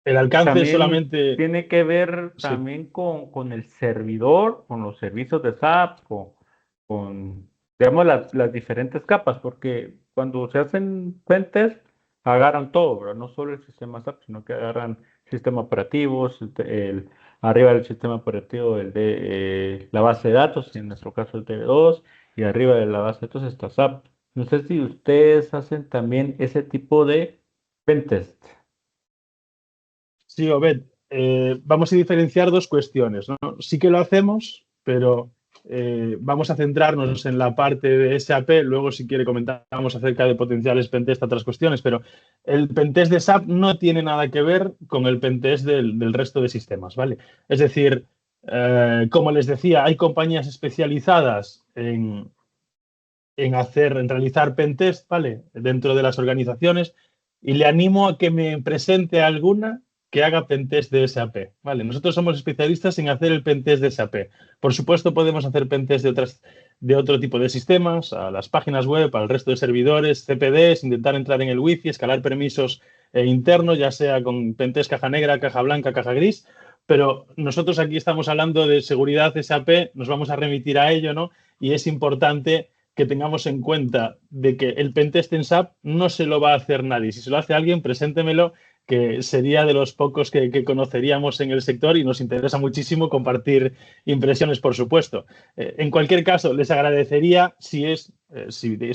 El alcance También solamente... tiene que ver Sí. también con el servidor, con los servicios de SAP, con digamos, las diferentes capas, porque cuando se hacen pentest, agarran todo, ¿verdad? No solo el sistema SAP, sino que agarran sistema operativo, arriba del sistema operativo la base de datos, en nuestro caso el DB2, y arriba de la base de datos está SAP. No sé si ustedes hacen también ese tipo de pentest. Sí, Obed, vamos a diferenciar dos cuestiones, ¿no? Sí que lo hacemos, pero vamos a centrarnos en la parte de SAP. Luego, si quiere, comentamos acerca de potenciales pentest, otras cuestiones, pero el pentest de SAP no tiene nada que ver con el pentest del resto de sistemas, ¿vale? Es decir, como les decía, hay compañías especializadas en realizar pentest, ¿vale? Dentro de las organizaciones, y le animo a que me presente alguna que haga pentest de SAP, ¿vale? Nosotros somos especialistas en hacer el pentest de SAP. Por supuesto, podemos hacer pentest de otro tipo de sistemas, a las páginas web, al resto de servidores, CPDs, intentar entrar en el Wi-Fi, escalar permisos internos, ya sea con pentest caja negra, caja blanca, caja gris, pero nosotros aquí estamos hablando de seguridad SAP, nos vamos a remitir a ello, ¿no? Y es importante que tengamos en cuenta de que el pentest en SAP no se lo va a hacer nadie. Si se lo hace alguien, preséntemelo, que sería de los pocos que conoceríamos en el sector, y nos interesa muchísimo compartir impresiones, por supuesto. En cualquier caso, les agradecería si es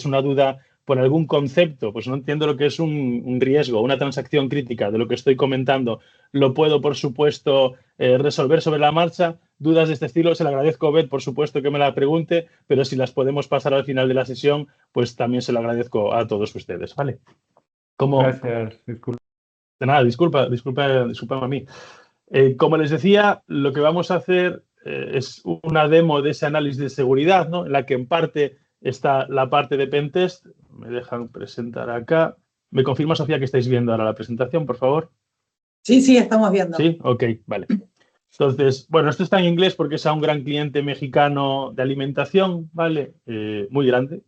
una duda por algún concepto, pues no entiendo lo que es un riesgo, una transacción crítica de lo que estoy comentando, lo puedo, por supuesto, resolver sobre la marcha. Dudas de este estilo, se le agradezco a Obed, por supuesto, que me la pregunte, pero si las podemos pasar al final de la sesión, pues también se lo agradezco a todos ustedes, ¿vale? Gracias, disculpe. De nada, disculpa a mí. Como les decía, lo que vamos a hacer es una demo de ese análisis de seguridad, ¿no? En la que en parte está la parte de pentest. Me dejan presentar acá. ¿Me confirma, Sofía, que estáis viendo ahora la presentación, por favor? Sí, sí, estamos viendo. Sí, ok, vale. Entonces, bueno, esto está en inglés porque es a un gran cliente mexicano de alimentación, ¿vale? Muy grande.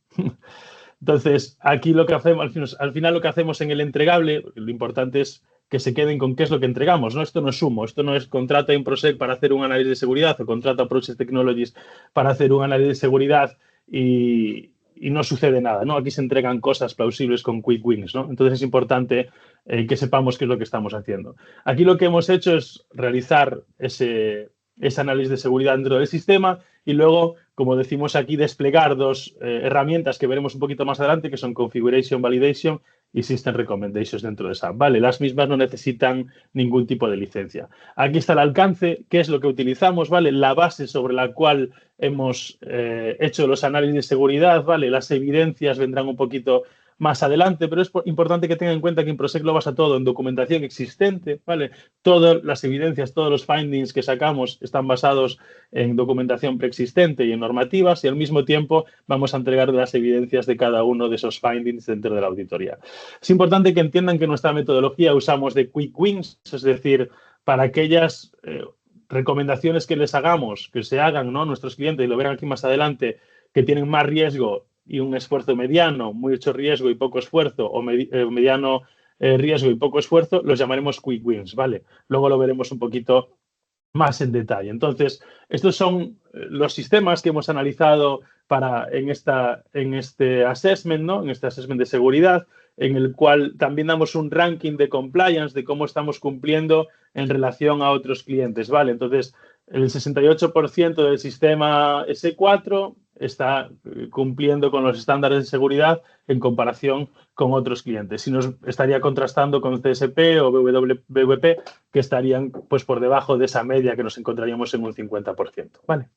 Entonces, aquí lo que hacemos, al final lo que hacemos en el entregable, lo importante es que se queden con qué es lo que entregamos, ¿no? Esto no es humo, esto no es contrata InProsec para hacer un análisis de seguridad o contrata Process Technologies para hacer un análisis de seguridad y no sucede nada, ¿no? Aquí se entregan cosas plausibles con quick wins, ¿no? Entonces es importante que sepamos qué es lo que estamos haciendo. Aquí lo que hemos hecho es realizar ese análisis de seguridad dentro del sistema y luego, como decimos aquí, desplegar dos herramientas que veremos un poquito más adelante, que son Configuration Validation y System Recommendations dentro de SAP. Vale, las mismas no necesitan ningún tipo de licencia. Aquí está el alcance, qué es lo que utilizamos, ¿vale? La base sobre la cual hemos hecho los análisis de seguridad, ¿vale? Las evidencias vendrán un poquito más adelante, pero es importante que tengan en cuenta que InProsec lo basa todo en documentación existente, ¿vale? Todas las evidencias, todos los findings que sacamos están basados en documentación preexistente y en normativas y al mismo tiempo vamos a entregar las evidencias de cada uno de esos findings dentro de la auditoría. Es importante que entiendan que nuestra metodología usamos de quick wins, es decir, para aquellas recomendaciones que les hagamos, que se hagan, ¿no? Nuestros clientes, y lo verán aquí más adelante, que tienen más riesgo y un esfuerzo mediano, mucho riesgo y poco esfuerzo, o mediano riesgo y poco esfuerzo, los llamaremos quick wins, ¿vale? Luego lo veremos un poquito más en detalle. Entonces, estos son los sistemas que hemos analizado en este assessment, ¿no? En este assessment de seguridad, en el cual también damos un ranking de compliance de cómo estamos cumpliendo en relación a otros clientes, ¿vale? Entonces, el 68% del sistema S4 está cumpliendo con los estándares de seguridad en comparación con otros clientes. Si nos estaría contrastando con CSP o BWP, que estarían pues, por debajo de esa media que nos encontraríamos en un 50%. ¿Vale?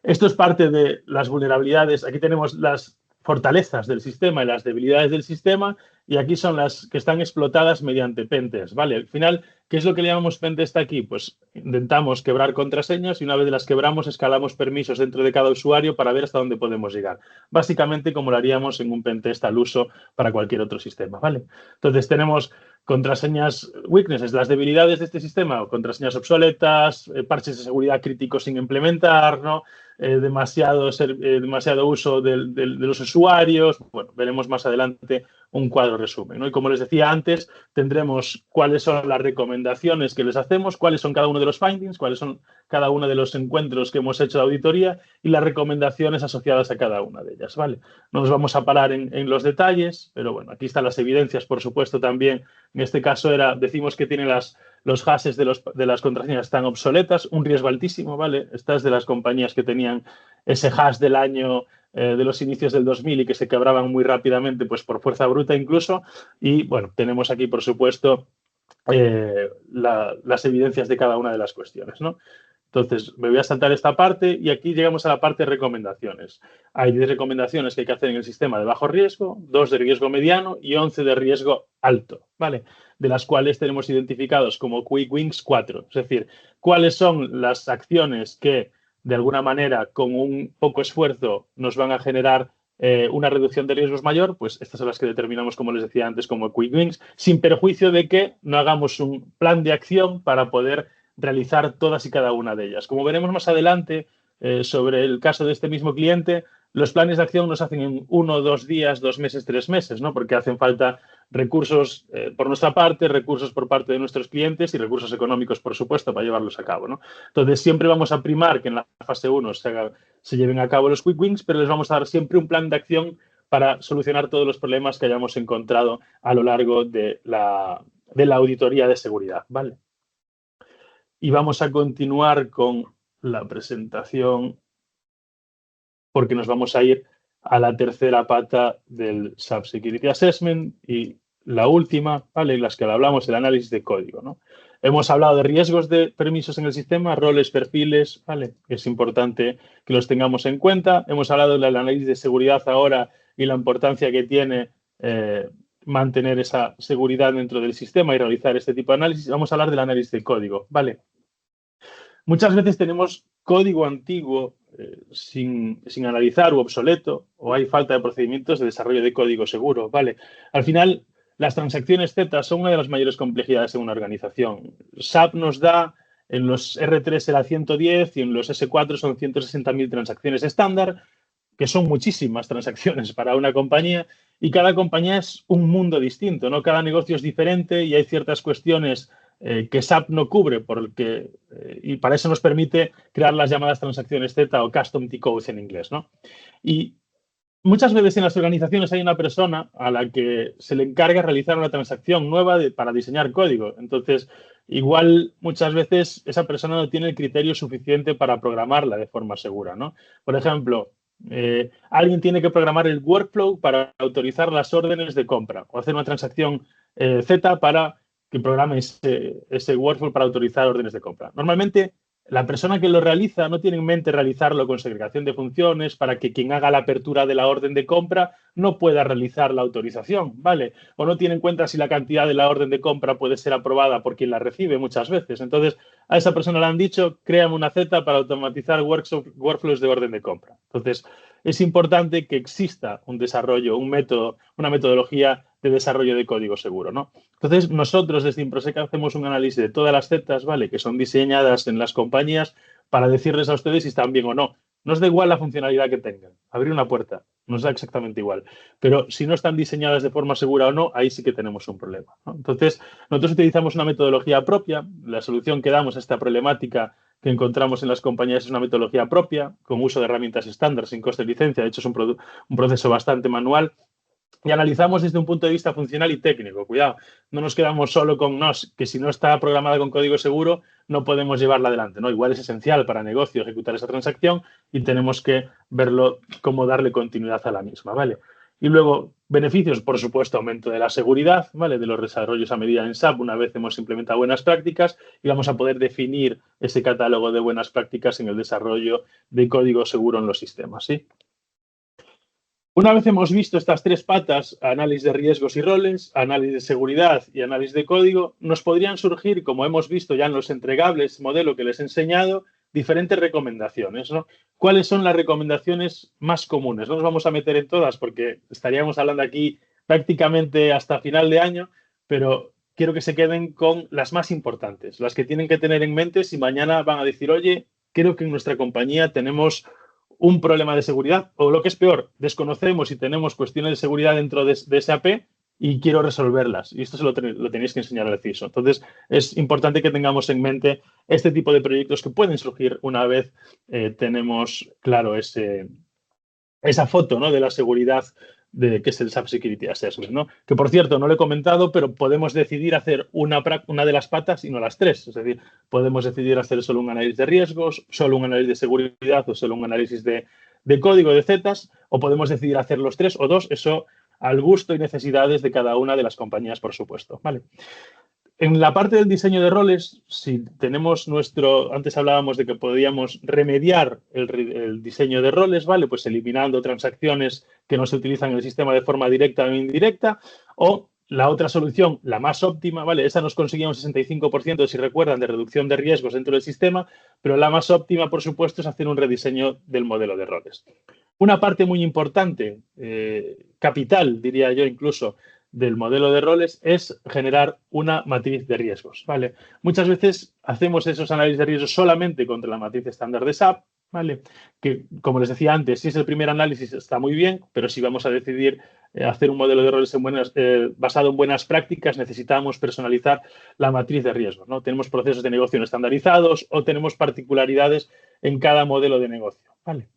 Esto es parte de las vulnerabilidades. Aquí tenemos las fortalezas del sistema y las debilidades del sistema y aquí son las que están explotadas mediante pentest, ¿vale? Al final, ¿qué es lo que le llamamos pentest aquí? Pues intentamos quebrar contraseñas y una vez las quebramos, escalamos permisos dentro de cada usuario para ver hasta dónde podemos llegar. Básicamente como lo haríamos en un pentest al uso para cualquier otro sistema, ¿vale? Entonces tenemos contraseñas weaknesses, las debilidades de este sistema, o contraseñas obsoletas, parches de seguridad críticos sin implementar, ¿no? Demasiado uso de los usuarios. Bueno, veremos más adelante un cuadro resumen, ¿no? Y como les decía antes, tendremos cuáles son las recomendaciones que les hacemos, cuáles son cada uno de los findings, cuáles son cada uno de los encuentros que hemos hecho de auditoría y las recomendaciones asociadas a cada una de ellas, ¿vale? No nos vamos a parar en los detalles, pero bueno, aquí están las evidencias, por supuesto, también. En este caso decimos que tiene los hashes de las contraseñas están obsoletas, un riesgo altísimo, ¿vale? Estas de las compañías que tenían ese hash del año de los inicios del 2000 y que se quebraban muy rápidamente, pues por fuerza bruta incluso. Y bueno, tenemos aquí, por supuesto, las evidencias de cada una de las cuestiones, ¿no? Entonces, me voy a saltar esta parte y aquí llegamos a la parte de recomendaciones. Hay 10 recomendaciones que hay que hacer en el sistema de bajo riesgo, 2 de riesgo mediano y 11 de riesgo alto, ¿vale? De las cuales tenemos identificados como Quick Wins 4. Es decir, cuáles son las acciones que, de alguna manera, con un poco esfuerzo, nos van a generar una reducción de riesgos mayor, pues estas son las que determinamos, como les decía antes, como Quick Wins, sin perjuicio de que no hagamos un plan de acción para poder realizar todas y cada una de ellas. Como veremos más adelante, sobre el caso de este mismo cliente, los planes de acción nos hacen en 1, 2 días, 2 meses, 3 meses, ¿no? Porque hacen falta recursos por nuestra parte, recursos por parte de nuestros clientes y recursos económicos, por supuesto, para llevarlos a cabo, ¿no? Entonces, siempre vamos a primar que en la fase 1 se lleven a cabo los quick wins, pero les vamos a dar siempre un plan de acción para solucionar todos los problemas que hayamos encontrado a lo largo de la auditoría de seguridad, ¿vale? Y vamos a continuar con la presentación porque nos vamos a ir a la tercera pata del SAP Security Assessment y la última, ¿vale? En las que hablamos, el análisis de código, ¿no? Hemos hablado de riesgos de permisos en el sistema, roles, perfiles, ¿vale? Es importante que los tengamos en cuenta. Hemos hablado del análisis de seguridad ahora y la importancia que tiene mantener esa seguridad dentro del sistema y realizar este tipo de análisis. Vamos a hablar del análisis de código, ¿vale? Muchas veces tenemos código antiguo sin analizar u obsoleto, o hay falta de procedimientos de desarrollo de código seguro, ¿vale? Al final, las transacciones Z son una de las mayores complejidades en una organización. SAP nos da, en los R3 era 110 y en los S4 son 160.000 transacciones estándar, que son muchísimas transacciones para una compañía, y cada compañía es un mundo distinto, ¿no? Cada negocio es diferente y hay ciertas cuestiones que SAP no cubre y para eso nos permite crear las llamadas transacciones Z o custom T-codes en inglés, ¿no? Y muchas veces en las organizaciones hay una persona a la que se le encarga realizar una transacción nueva para diseñar código. Entonces, igual muchas veces esa persona no tiene el criterio suficiente para programarla de forma segura, ¿no? Por ejemplo, alguien tiene que programar el workflow para autorizar las órdenes de compra o hacer una transacción Z para que programe ese workflow para autorizar órdenes de compra. Normalmente, la persona que lo realiza no tiene en mente realizarlo con segregación de funciones para que quien haga la apertura de la orden de compra no pueda realizar la autorización, ¿vale? O no tiene en cuenta si la cantidad de la orden de compra puede ser aprobada por quien la recibe muchas veces. Entonces, a esa persona le han dicho, créame una Z para automatizar workflows de orden de compra. Entonces, es importante que exista un desarrollo, un método, una metodología de desarrollo de código seguro, ¿no? Entonces, nosotros desde Improsec hacemos un análisis de todas las Zetas, ¿vale?, que son diseñadas en las compañías para decirles a ustedes si están bien o no. Nos da igual la funcionalidad que tengan. Abrir una puerta nos da exactamente igual. Pero si no están diseñadas de forma segura o no, ahí sí que tenemos un problema, ¿no? Entonces, nosotros utilizamos una metodología propia. La solución que damos a esta problemática que encontramos en las compañías es una metodología propia, con uso de herramientas estándar, sin coste de licencia. De hecho, es un proceso bastante manual. Y analizamos desde un punto de vista funcional y técnico. Cuidado, no nos quedamos solo con que si no está programada con código seguro, no podemos llevarla adelante, ¿no? Igual es esencial para negocio ejecutar esa transacción y tenemos que verlo cómo darle continuidad a la misma, ¿vale? Y luego, beneficios, por supuesto, aumento de la seguridad, ¿vale?, de los desarrollos a medida en SAP, una vez hemos implementado buenas prácticas, y vamos a poder definir ese catálogo de buenas prácticas en el desarrollo de código seguro en los sistemas, ¿sí? Una vez hemos visto estas tres patas, análisis de riesgos y roles, análisis de seguridad y análisis de código, nos podrían surgir, como hemos visto ya en los entregables, modelo que les he enseñado, diferentes recomendaciones, ¿no? ¿Cuáles son las recomendaciones más comunes? No nos vamos a meter en todas porque estaríamos hablando aquí prácticamente hasta final de año, pero quiero que se queden con las más importantes, las que tienen que tener en mente si mañana van a decir, oye, creo que en nuestra compañía tenemos un problema de seguridad, o lo que es peor, desconocemos y tenemos cuestiones de seguridad dentro de SAP y quiero resolverlas. Y esto se lo tenéis que enseñar al CISO. Entonces, es importante que tengamos en mente este tipo de proyectos que pueden surgir una vez tenemos claro esa foto, ¿no?, de la seguridad que es el SAP Security Assessment, ¿no? Que, por cierto, no lo he comentado, pero podemos decidir hacer una de las patas y no las tres. Es decir, podemos decidir hacer solo un análisis de riesgos, solo un análisis de seguridad o solo un análisis de código de Zetas, o podemos decidir hacer los tres o dos, eso al gusto y necesidades de cada una de las compañías, por supuesto, ¿vale? En la parte del diseño de roles, si tenemos antes hablábamos de que podíamos remediar el diseño de roles, ¿vale? Pues eliminando transacciones que no se utilizan en el sistema de forma directa o indirecta, o la otra solución, la más óptima, ¿vale? Esa nos conseguía un 65%, si recuerdan, de reducción de riesgos dentro del sistema, pero la más óptima, por supuesto, es hacer un rediseño del modelo de roles. Una parte muy importante, capital, diría yo incluso, del modelo de roles es generar una matriz de riesgos, ¿vale? Muchas veces hacemos esos análisis de riesgos solamente contra la matriz estándar de SAP, ¿vale? Que, como les decía antes, si es el primer análisis está muy bien, pero si vamos a decidir hacer un modelo de roles basado en buenas prácticas, necesitamos personalizar la matriz de riesgos, ¿no? Tenemos procesos de negocio no estandarizados o tenemos particularidades en cada modelo de negocio, ¿vale?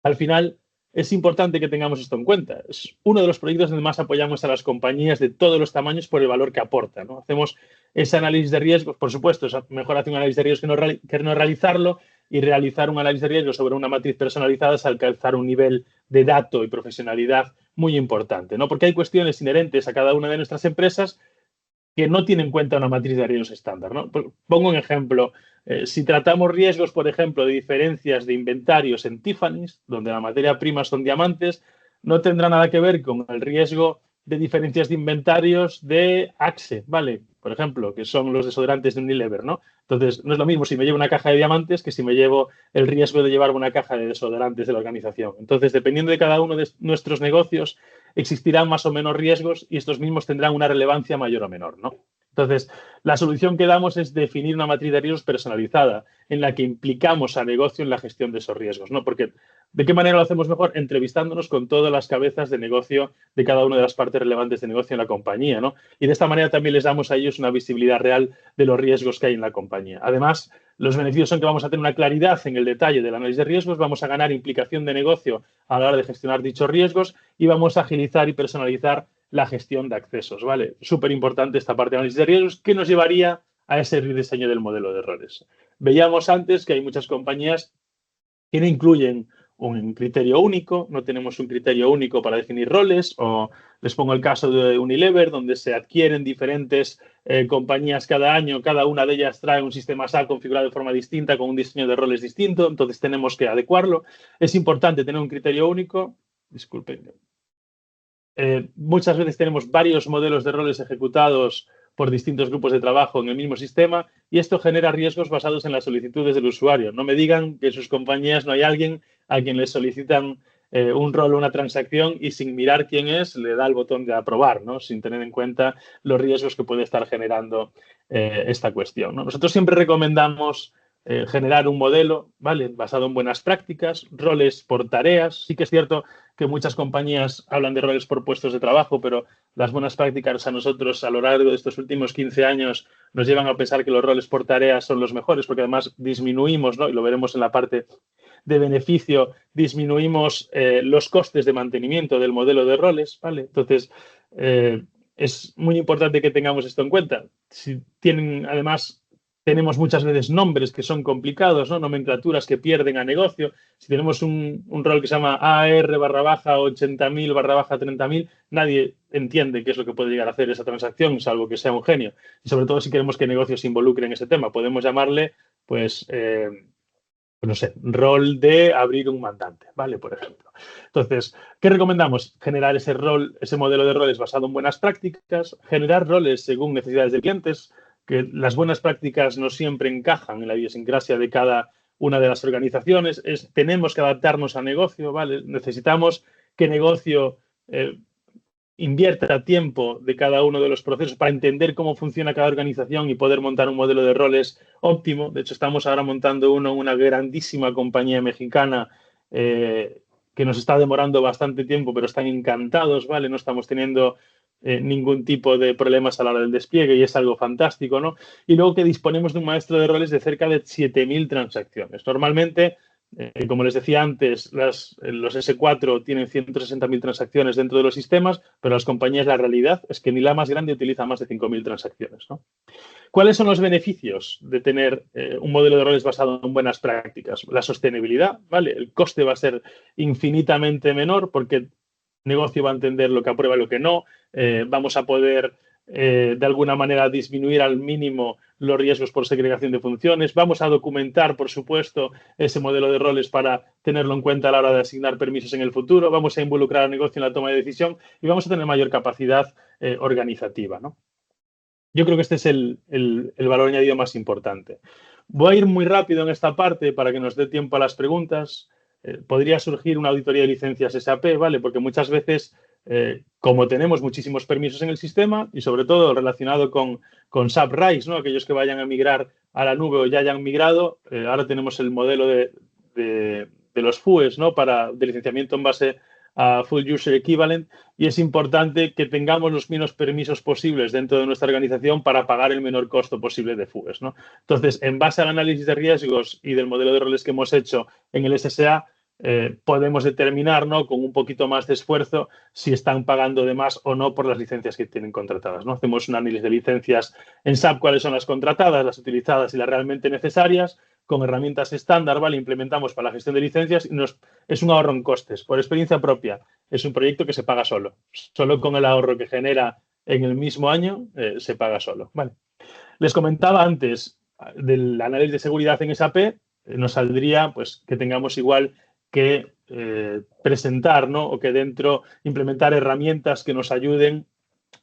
Al final, es importante que tengamos esto en cuenta. Es uno de los proyectos donde más apoyamos a las compañías de todos los tamaños por el valor que aporta, ¿no? Hacemos ese análisis de riesgos, por supuesto, es mejor hacer un análisis de riesgos que no realizarlo, y realizar un análisis de riesgos sobre una matriz personalizada es alcanzar un nivel de dato y profesionalidad muy importante, ¿no? Porque hay cuestiones inherentes a cada una de nuestras empresas que no tienen en cuenta una matriz de riesgos estándar, ¿no? Pongo un ejemplo. Si tratamos riesgos, por ejemplo, de diferencias de inventarios en Tiffany's, donde la materia prima son diamantes, no tendrá nada que ver con el riesgo de diferencias de inventarios de Axe, ¿vale? Por ejemplo, que son los desodorantes de Unilever, ¿no? Entonces, no es lo mismo si me llevo una caja de diamantes que si me llevo el riesgo de llevarme una caja de desodorantes de la organización. Entonces, dependiendo de cada uno de nuestros negocios, existirán más o menos riesgos y estos mismos tendrán una relevancia mayor o menor, ¿no? Entonces, la solución que damos es definir una matriz de riesgos personalizada en la que implicamos a negocio en la gestión de esos riesgos, ¿no? Porque, ¿de qué manera lo hacemos mejor? Entrevistándonos con todas las cabezas de negocio de cada una de las partes relevantes de negocio en la compañía, ¿no? Y de esta manera también les damos a ellos una visibilidad real de los riesgos que hay en la compañía. Además, los beneficios son que vamos a tener una claridad en el detalle del análisis de riesgos, vamos a ganar implicación de negocio a la hora de gestionar dichos riesgos y vamos a agilizar y personalizar la gestión de accesos, ¿vale? Súper importante esta parte de análisis de riesgos que nos llevaría a ese rediseño del modelo de roles. Veíamos antes que hay muchas compañías que no incluyen un criterio único, no tenemos un criterio único para definir roles, o les pongo el caso de Unilever, donde se adquieren diferentes compañías cada año, cada una de ellas trae un sistema SAP configurado de forma distinta, con un diseño de roles distinto, entonces tenemos que adecuarlo. Es importante tener un criterio único. Disculpen. Muchas veces tenemos varios modelos de roles ejecutados por distintos grupos de trabajo en el mismo sistema y esto genera riesgos basados en las solicitudes del usuario. No me digan que en sus compañías no hay alguien a quien le solicitan un rol o una transacción y sin mirar quién es le da el botón de aprobar, ¿no? Sin tener en cuenta los riesgos que puede estar generando esta cuestión, ¿no? Nosotros siempre recomendamos generar un modelo, ¿vale? Basado en buenas prácticas, roles por tareas. Sí que es cierto que muchas compañías hablan de roles por puestos de trabajo, pero las buenas prácticas a nosotros a lo largo de estos últimos 15 años nos llevan a pensar que los roles por tareas son los mejores, porque además disminuimos, ¿no? Y lo veremos en la parte de beneficio, disminuimos los costes de mantenimiento del modelo de roles, ¿vale? Entonces, es muy importante que tengamos esto en cuenta. Si tienen, además, tenemos muchas veces nombres que son complicados, ¿no? Nomenclaturas que pierden a negocio. Si tenemos un rol que se llama AR/80.000/30.000, nadie entiende qué es lo que puede llegar a hacer esa transacción, salvo que sea un genio. Y sobre todo si queremos que negocios se involucren en ese tema. Podemos llamarle, pues no sé, rol de abrir un mandante, ¿vale? Por ejemplo. Entonces, ¿qué recomendamos? Generar ese rol, ese modelo de roles basado en buenas prácticas, generar roles según necesidades de clientes, que las buenas prácticas no siempre encajan en la idiosincrasia de cada una de las organizaciones. Tenemos que adaptarnos a negocio, ¿vale? Necesitamos que negocio invierta tiempo de cada uno de los procesos para entender cómo funciona cada organización y poder montar un modelo de roles óptimo. De hecho, estamos ahora montando una grandísima compañía mexicana que nos está demorando bastante tiempo, pero están encantados, ¿vale? No estamos teniendo ningún tipo de problemas a la hora del despliegue y es algo fantástico, ¿no? Y luego que disponemos de un maestro de roles de cerca de 7.000 transacciones. Normalmente, como les decía antes, los S4 tienen 160.000 transacciones dentro de los sistemas, pero las compañías, la realidad es que ni la más grande utiliza más de 5.000 transacciones, ¿no? ¿Cuáles son los beneficios de tener un modelo de roles basado en buenas prácticas? La sostenibilidad, ¿vale? El coste va a ser infinitamente menor porque el negocio va a entender lo que aprueba y lo que no. Vamos a poder de alguna manera disminuir al mínimo los riesgos por segregación de funciones. Vamos a documentar, por supuesto, ese modelo de roles para tenerlo en cuenta a la hora de asignar permisos en el futuro. Vamos a involucrar al negocio en la toma de decisión y vamos a tener mayor capacidad organizativa, ¿no? Yo creo que este es el valor añadido más importante. Voy a ir muy rápido en esta parte para que nos dé tiempo a las preguntas. Podría surgir una auditoría de licencias SAP, ¿vale? Porque muchas veces, como tenemos muchísimos permisos en el sistema y sobre todo relacionado con SAP RISE, ¿no? Aquellos que vayan a migrar a la nube o ya hayan migrado, ahora tenemos el modelo de los FUEs, ¿no? De licenciamiento en base a Full User Equivalent y es importante que tengamos los menos permisos posibles dentro de nuestra organización para pagar el menor costo posible de FUEs, ¿no? Entonces, en base al análisis de riesgos y del modelo de roles que hemos hecho en el SSA, podemos determinar, ¿no? Con un poquito más de esfuerzo si están pagando de más o no por las licencias que tienen contratadas, ¿no? Hacemos un análisis de licencias en SAP, cuáles son las contratadas, las utilizadas y las realmente necesarias, con herramientas estándar, ¿vale? Implementamos para la gestión de licencias y es un ahorro en costes. Por experiencia propia, es un proyecto que se paga solo. Solo con el ahorro que genera en el mismo año se paga solo, ¿vale? Les comentaba antes del análisis de seguridad en SAP, nos saldría pues que tengamos igual que presentar, ¿no? O que dentro implementar herramientas que nos ayuden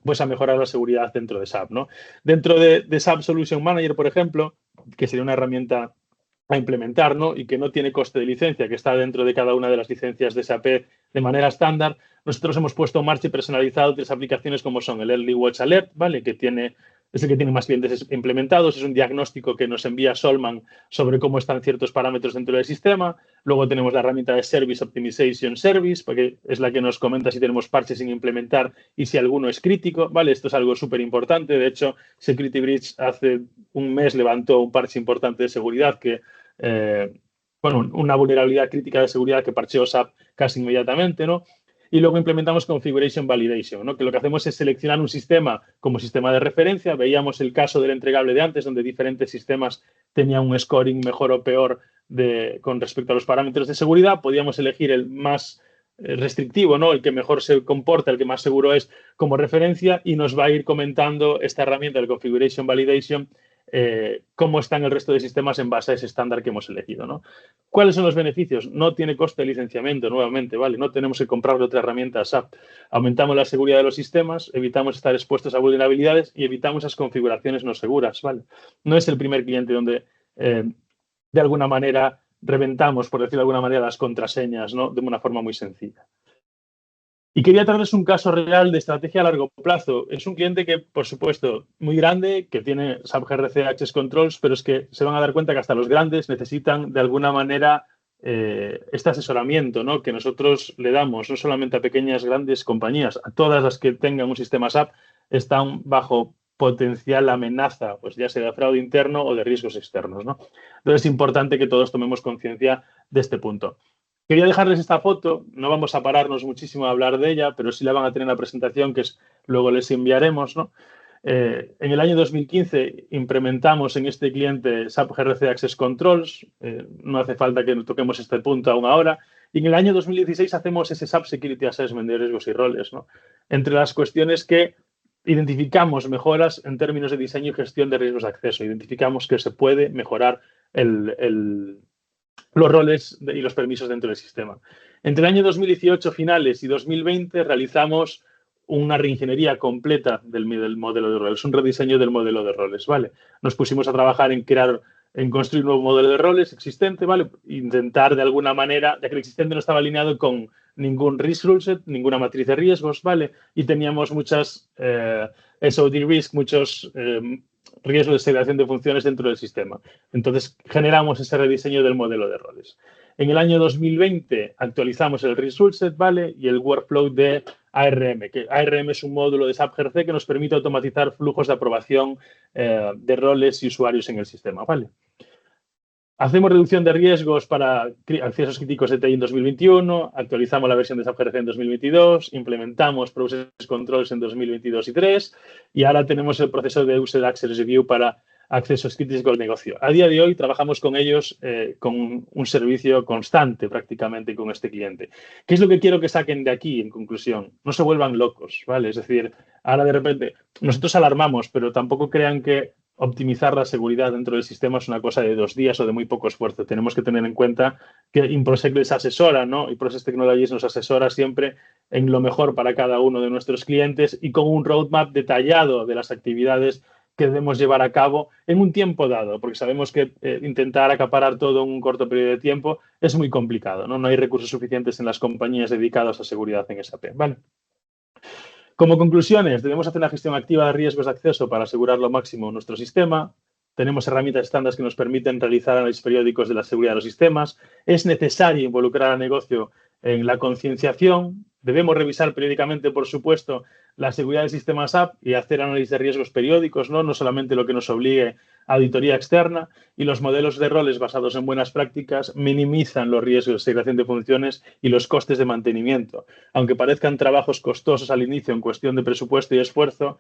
pues a mejorar la seguridad dentro de SAP, ¿no? Dentro de SAP Solution Manager, por ejemplo, que sería una herramienta a implementar, ¿no? Y que no tiene coste de licencia, que está dentro de cada una de las licencias de SAP de manera estándar, nosotros hemos puesto en marcha y personalizado 3 aplicaciones como son el Early Watch Alert, ¿vale? Es el que tiene más clientes implementados, es un diagnóstico que nos envía Solman sobre cómo están ciertos parámetros dentro del sistema. Luego tenemos la herramienta de Service Optimization Service, porque es la que nos comenta si tenemos parches sin implementar y si alguno es crítico, ¿vale? Esto es algo súper importante. De hecho, Security Breach hace un mes levantó un parche importante de seguridad que, bueno, una vulnerabilidad crítica de seguridad que parcheó SAP casi inmediatamente, ¿no? Y luego implementamos Configuration Validation, ¿no? Que lo que hacemos es seleccionar un sistema como sistema de referencia. Veíamos el caso del entregable de antes, donde diferentes sistemas tenían un scoring mejor o peor con respecto a los parámetros de seguridad. Podíamos elegir el más restrictivo, ¿no? El que mejor se comporta, el que más seguro es como referencia, y nos va a ir comentando esta herramienta de Configuration Validation cómo están el resto de sistemas en base a ese estándar que hemos elegido, ¿no? ¿Cuáles son los beneficios? No tiene coste de licenciamiento, nuevamente, ¿vale? No tenemos que comprarle otra herramienta a SAP. Aumentamos la seguridad de los sistemas, evitamos estar expuestos a vulnerabilidades y evitamos esas configuraciones no seguras, ¿vale? No es el primer cliente donde, de alguna manera, reventamos, por decirlo de alguna manera, las contraseñas, ¿no? De una forma muy sencilla. Y quería traerles un caso real de estrategia a largo plazo. Es un cliente que, por supuesto, muy grande, que tiene SAP GRC Access Controls, pero es que se van a dar cuenta que hasta los grandes necesitan, de alguna manera, este asesoramiento, ¿no? Que nosotros le damos, no solamente a pequeñas, grandes compañías, a todas las que tengan un sistema SAP, están bajo potencial amenaza, pues ya sea de fraude interno o de riesgos externos, ¿no? Entonces es importante que todos tomemos conciencia de este punto. Quería dejarles esta foto, no vamos a pararnos muchísimo a hablar de ella, pero sí la van a tener en la presentación que luego les enviaremos, ¿no? En el año 2015 implementamos en este cliente SAP GRC Access Controls, no hace falta que toquemos este punto aún ahora, y en el año 2016 hacemos ese SAP Security Assessment de riesgos y roles, ¿no? Entre las cuestiones que identificamos mejoras en términos de diseño y gestión de riesgos de acceso, identificamos que se puede mejorar los roles y los permisos dentro del sistema. Entre el año 2018 finales y 2020 realizamos una reingeniería completa del modelo de roles, un rediseño del modelo de roles, ¿vale? Nos pusimos a trabajar en construir un nuevo modelo de roles existente, ¿vale? Intentar de alguna manera, ya que el existente no estaba alineado con ningún risk rule set, ninguna matriz de riesgos, ¿vale? Y teníamos muchas SOD risk, muchos riesgos de segregación de funciones dentro del sistema. Entonces, generamos ese rediseño del modelo de roles. En el año 2020 actualizamos el risk rule set, ¿vale? Y el workflow de ARM, que ARM es un módulo de SAP GRC que nos permite automatizar flujos de aprobación de roles y usuarios en el sistema, ¿vale? Hacemos reducción de riesgos para accesos críticos de TI en 2021, actualizamos la versión de SAP GRC en 2022, implementamos Process Controls en 2022 y 2023 y ahora tenemos el proceso de User Access Review para accesos críticos del negocio. A día de hoy trabajamos con ellos con un servicio constante prácticamente con este cliente. ¿Qué es lo que quiero que saquen de aquí en conclusión? No se vuelvan locos, ¿vale? Es decir, ahora de repente nosotros alarmamos, pero tampoco crean que optimizar la seguridad dentro del sistema es una cosa de 2 días o de muy poco esfuerzo. Tenemos que tener en cuenta que InProsec les asesora, ¿no? Y Process Technologies nos asesora siempre en lo mejor para cada uno de nuestros clientes y con un roadmap detallado de las actividades que debemos llevar a cabo en un tiempo dado, porque sabemos que intentar acaparar todo en un corto periodo de tiempo es muy complicado, ¿no? No hay recursos suficientes en las compañías dedicadas a seguridad en SAP, ¿vale? Como conclusiones, debemos hacer una gestión activa de riesgos de acceso para asegurar lo máximo nuestro sistema. Tenemos herramientas estándar que nos permiten realizar análisis periódicos de la seguridad de los sistemas. Es necesario involucrar al negocio en la concienciación. Debemos revisar periódicamente, por supuesto, la seguridad del sistema SAP y hacer análisis de riesgos periódicos, no solamente lo que nos obligue a auditoría externa. Y los modelos de roles basados en buenas prácticas minimizan los riesgos de segregación de funciones y los costes de mantenimiento. Aunque parezcan trabajos costosos al inicio en cuestión de presupuesto y esfuerzo,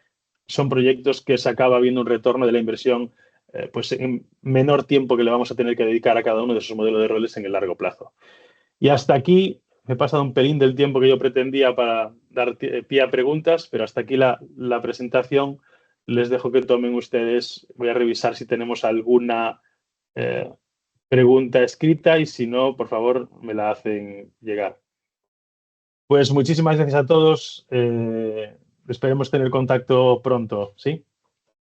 son proyectos que se acaba viendo un retorno de la inversión pues en menor tiempo que le vamos a tener que dedicar a cada uno de esos modelos de roles en el largo plazo. Y hasta aquí, me he pasado un pelín del tiempo que yo pretendía para dar pie a preguntas, pero hasta aquí la presentación. Les dejo que tomen ustedes. Voy a revisar si tenemos alguna pregunta escrita y si no, por favor, me la hacen llegar. Pues muchísimas gracias a todos. Esperemos tener contacto pronto, ¿sí?